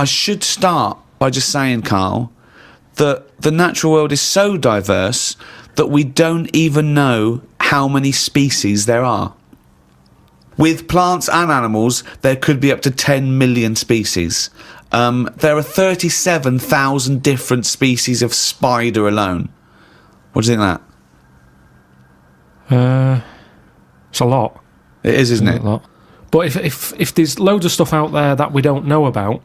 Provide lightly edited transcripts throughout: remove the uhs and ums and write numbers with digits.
I should start by just saying, Carl, that the natural world is so diverse that we don't even know how many species there are. With plants and animals, there could be up to 10 million species. There are 37,000 different species of spider alone. What do you think of that? It's a lot. It is, isn't it? A lot. But if there's loads of stuff out there that we don't know about,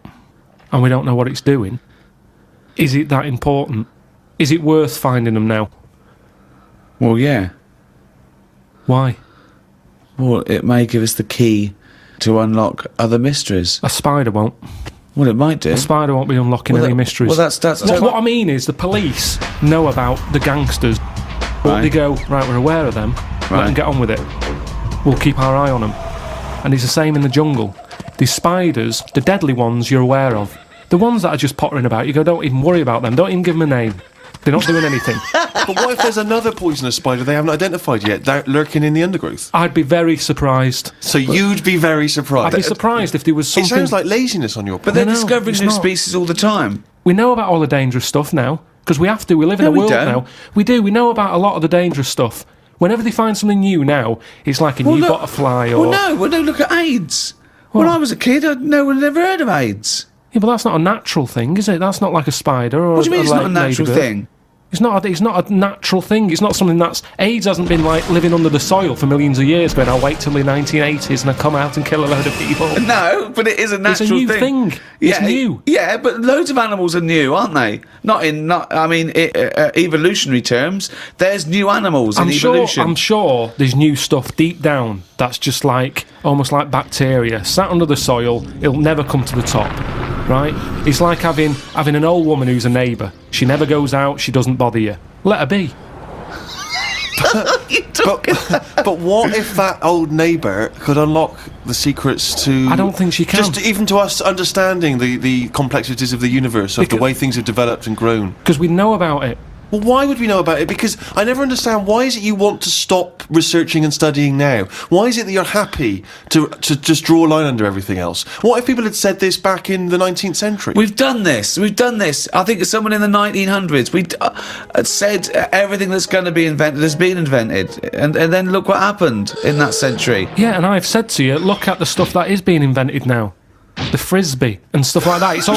and we don't know what it's doing, is it that important? Is it worth finding them now? Well, yeah. Why? Well, it may give us the key to unlock other mysteries. A spider won't. Well, it might do. A spider won't be unlocking any mysteries. Well, that's what I mean is the police know about the gangsters, but they go, right, we're aware of them, let them get on with it. We'll keep our eye on them. And it's the same in the jungle. These spiders, the deadly ones you're aware of, the ones that are just pottering about, you go, don't even worry about them, don't even give them a name. They're not doing anything. But what if there's another poisonous spider they haven't identified yet, lurking in the undergrowth? I'd be very surprised. So you'd be very surprised? I'd be surprised if there was something... It sounds like laziness on your part. But they're discovering new species all the time. We know about all the dangerous stuff now, because we have to. We live in a world now. We do. We know about a lot of the dangerous stuff. Whenever they find something new now, it's like a new butterfly or... Well, no, look at AIDS. When I was a kid, no one had ever heard of AIDS. Yeah, but that's not a natural thing, is it? That's not like a spider or... What do you mean it's not a natural thing? It's not a natural thing. It's not something that's... AIDS hasn't been, like, living under the soil for millions of years, going, I'll wait till the 1980s and I'll come out and kill a load of people. No, but it is a natural thing. It's a new thing. It's new. Yeah, but loads of animals are new, aren't they? Evolutionary terms, there's new animals in evolution. I'm sure there's new stuff deep down that's just like, almost like bacteria, sat under the soil, it'll never come to the top. Right? It's like having an old woman who's a neighbour. She never goes out, she doesn't bother you. Let her be. But what if that old neighbour could unlock the secrets to... I don't think she can. Just even to us understanding the complexities of the universe, of the way things have developed and grown. Because we know about it. Well, why would we know about it? Because I never understand, why is it you want to stop researching and studying now? Why is it that you're happy to just draw a line under everything else? What if people had said this back in the 19th century? We've done this. I think someone in the 1900s said everything that's going to be invented has been invented. And then look what happened in that century. Yeah, and I've said to you, look at the stuff that is being invented now. The frisbee and stuff like that. It's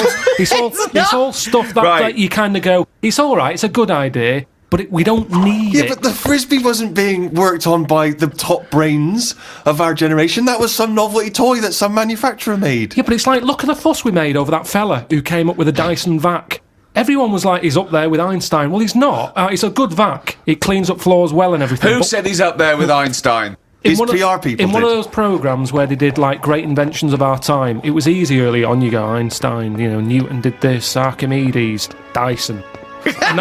all stuff that you kind of go, it's all right, it's a good idea, but we don't need it. Yeah, but the frisbee wasn't being worked on by the top brains of our generation. That was some novelty toy that some manufacturer made. Yeah, but it's like, look at the fuss we made over that fella who came up with a Dyson vac. Everyone was like, he's up there with Einstein. Well, he's not. It's a good vac. It cleans up floors well and everything. Who said he's up there with Einstein? His PR people in one of those programmes where they did like great inventions of our time, it was easy early on. You go, Einstein, Newton did this, Archimedes, Dyson. And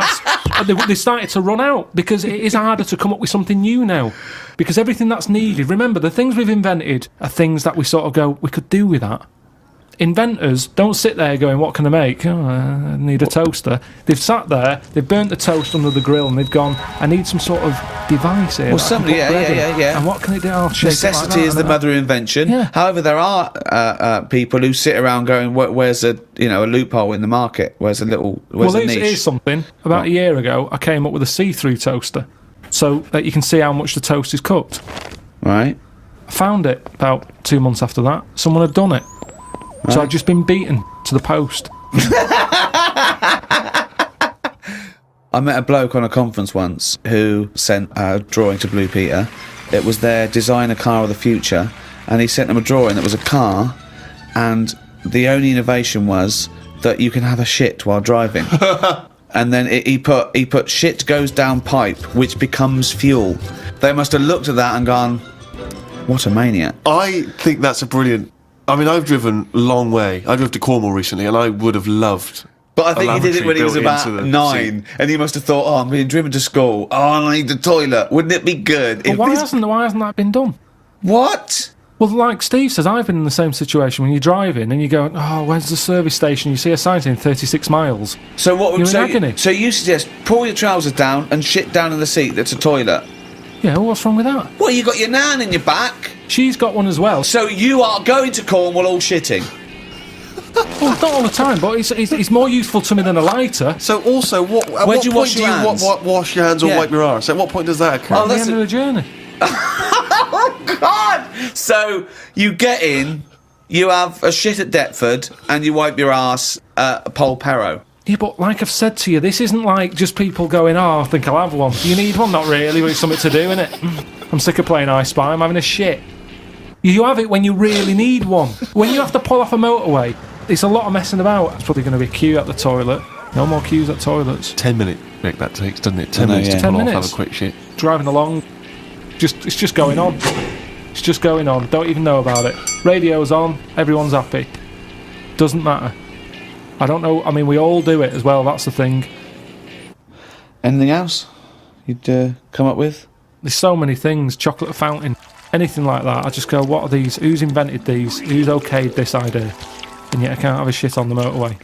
they started to run out because it is harder to come up with something new now. Because everything that's needed, remember, the things we've invented are things that we sort of go, we could do with that. Inventors don't sit there going, what can I make? Oh, I need a toaster. They've sat there, they've burnt the toast under the grill, and they've gone, I need some sort of device here. Well, somebody, yeah. And what can it do? I'll shake Necessity it like that, is the mother of invention. Yeah. However, there are people who sit around going, where's a loophole in the market? Where's a niche? Well, here's something. About a year ago, I came up with a see-through toaster, so that you can see how much the toast is cooked. Right. I found it about 2 months after that. Someone had done it. Right. So I'd just been beaten to the post. I met a bloke on a conference once who sent a drawing to Blue Peter. It was their designer car of the future, and he sent them a drawing that was a car, and the only innovation was that you can have a shit while driving. And then he put shit goes down pipe, which becomes fuel. They must have looked at that and gone, what a maniac. I think that's a brilliant... I mean, I've driven a long way. I drove to Cornwall recently, and I would have loved... But I think he did it when he was about 9, and he must have thought, I'm being driven to school. Oh, I need the toilet. Wouldn't it be good? But why hasn't that been done? What? Well, like Steve says, I've been in the same situation when you're driving and you go, oh, where's the service station? You see a sign saying 36 miles. So what would you... So you suggest pull your trousers down and shit down in the seat that's a toilet? Yeah, well, what's wrong with that? Well, you got your nan in your back. She's got one as well. So you are going to Cornwall all shitting? Well, not all the time, but it's more useful to me than a lighter. So also, at Where what do you point wash do your you hands? wash your hands or Yeah. wipe your arse? At what point does that occur? Oh, At the that's end of the journey. Oh, God! So you get in, you have a shit at Deptford, and you wipe your arse at Polperro. Yeah, but like I've said to you, this isn't like just people going, I think I'll have one. Do you need one? Not really, but it's something to do, innit? I'm sick of playing I Spy, I'm having a shit. You have it when you really need one. When you have to pull off a motorway, it's a lot of messing about. It's probably going to be a queue at the toilet. No more queues at toilets. 10 minute break that takes, doesn't it? 10 know, minutes yeah. to 10 pull off, minutes. have a quick shit. Driving along, it's just going on. It's just going on. Don't even know about it. Radio's on, everyone's happy. Doesn't matter. I don't know. I mean, we all do it as well. That's the thing. Anything else you'd come up with? There's so many things. Chocolate fountain, anything like that. I just go, what are these? Who's invented these? Who's okayed this idea? And yet I can't have a shit on the motorway.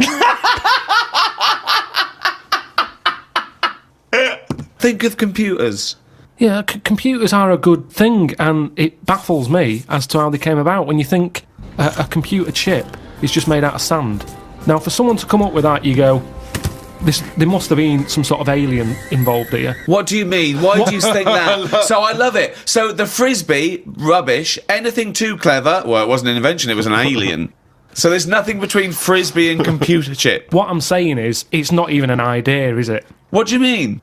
Think of computers. Yeah, computers are a good thing, and it baffles me as to how they came about. When you think a computer chip is just made out of sand. Now, for someone to come up with that, you go, there must have been some sort of alien involved here. What do you mean? Why do you think that? So I love it. So the frisbee, rubbish. Anything too clever? Well, it wasn't an invention, it was an alien. So there's nothing between frisbee and computer chip. What I'm saying is, it's not even an idea, is it? What do you mean?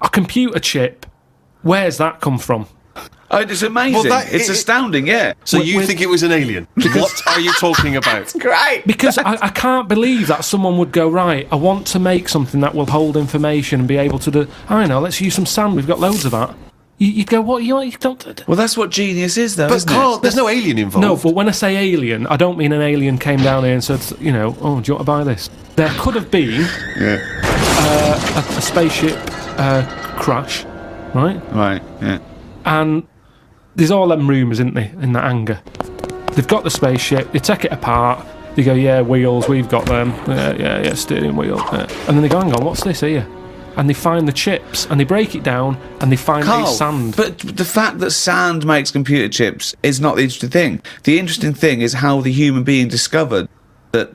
A computer chip, where's that come from? Oh, it's amazing. Well, it's astounding, yeah. So you think it was an alien? What are you talking about? Great. Because I can't believe that someone would go, right, I want to make something that will hold information and be able to do, I know, let's use some sand, we've got loads of that. You'd go, what, you don't... Well, that's what genius is, though, But isn't Carl, it? there's no alien involved. No, but when I say alien, I don't mean an alien came down here and said, oh, do you want to buy this? There could have been a spaceship crash, right? Right, yeah. And there's all them rumours, isn't there, in that hangar. They've got the spaceship, they take it apart, they go, yeah, wheels, we've got them, yeah, steering wheel. And then they go, hang on, what's this here? And they find the chips, and they break it down, and they find Carl, it's sand. but the fact that sand makes computer chips is not the interesting thing. The interesting thing is how the human being discovered that,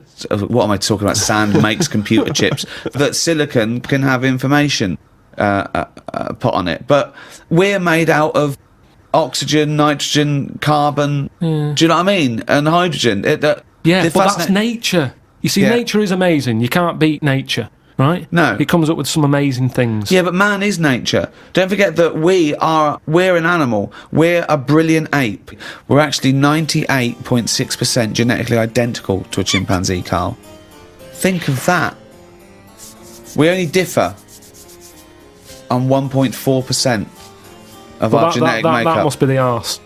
what am I talking about, sand makes computer chips, that silicon can have information put on it. But we're made out of oxygen, nitrogen, carbon, do you know what I mean? And hydrogen. Yeah, but that's nature. You see, Yeah. nature is amazing. You can't beat nature, right? No. It comes up with some amazing things. Yeah, but man is nature. Don't forget that we're an animal. We're a brilliant ape. We're actually 98.6% genetically identical to a chimpanzee, Carl. Think of that. We only differ on 1.4% of our genetic makeup. That must be the arse.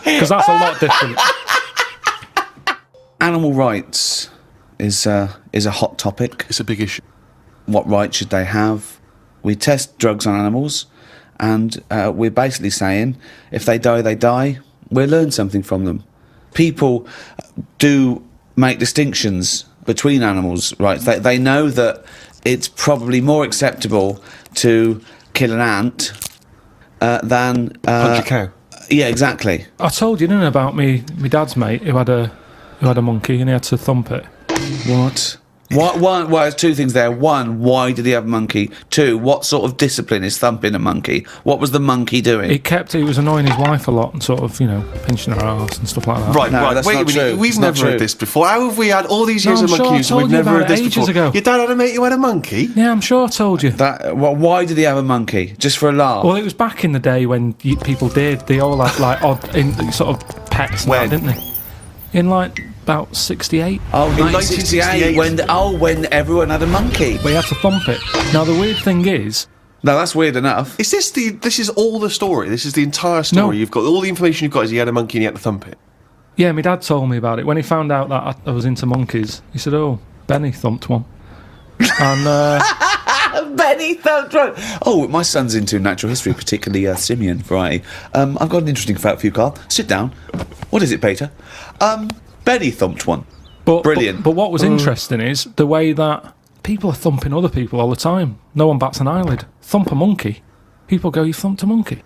Because that's a lot different. Animal rights is a hot topic. It's a big issue. What rights should they have? We test drugs on animals, and we're basically saying if they die, they die. We'll learn something from them. People do make distinctions between animals' rights. They know that it's probably more acceptable to kill an ant than Punch a cow. Yeah, exactly. I told you, didn't I, about me dad's mate who had a monkey and he had to thump it. What? Well, there's two things there. One, why did he have a monkey? Two, what sort of discipline is thumping a monkey? What was the monkey doing? He was annoying his wife a lot and sort of, pinching her arse and stuff like that. Right, No, right. that's Wait a not minute. true. We've It's not never true. heard this before. How have we had all these years No, of I'm sure I monkeys and told we've you never about heard it this ages before? ago. Your dad had a mate who had a monkey? Yeah, I'm sure I told you. Why did he have a monkey? Just for a laugh? Well, it was back in the day when people did. They all had like odd sort of pets, and When? that, didn't they? In like about 68. Oh, In 1968, 1968. when everyone had a monkey. We had to thump it. Now the weird thing is, No, that's weird enough. Is this all the story? This is the entire story? No. You've got all the information you've got is he had a monkey and he had to thump it. yeah, my dad told me about it when he found out that I was into monkeys. He said, "Oh, Benny thumped one," and Benny thumped one. Oh, my son's into natural history, particularly simian variety. I've got an interesting fact for you, Carl. Sit down. What is it, Peter? Benny thumped one. Brilliant. But what was interesting is the way that people are thumping other people all the time. No one bats an eyelid. Thump a monkey. People go, "You thumped a monkey."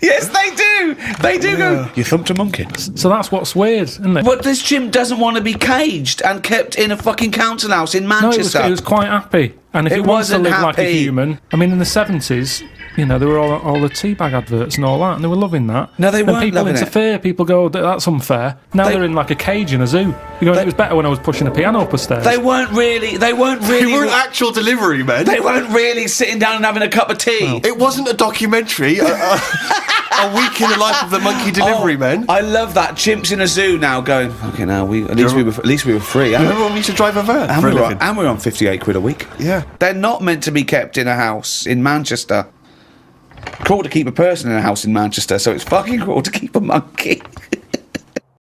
Yes, they do. They do go. You thumped a monkey. So that's what's weird, isn't it? But this chimp doesn't want to be caged and kept in a fucking council house in No, Manchester. it was quite happy. And if It it wants to wasn't live like a happy. human, I mean, in the 70s, you know, there were all the teabag adverts and all that, and they were loving that. No, they and weren't people loving it. interfere. People go, that's unfair. Now They- they're in like a cage in a zoo. You're going, it was better when I was pushing a piano up the stairs. They weren't really. They weren't actual delivery men. They weren't really sitting down and having a cup of tea. It wasn't a documentary. A week in the life of the monkey delivery men. I love that. Chimps in a zoo now going. Okay, now at least we were free. Remember when we used to drive a van And for a we, were, living? and we were on 58 quid a week. Yeah. They're not meant to be kept in a house in Manchester. Cruel to keep a person in a house in Manchester, so it's fucking cruel to keep a monkey.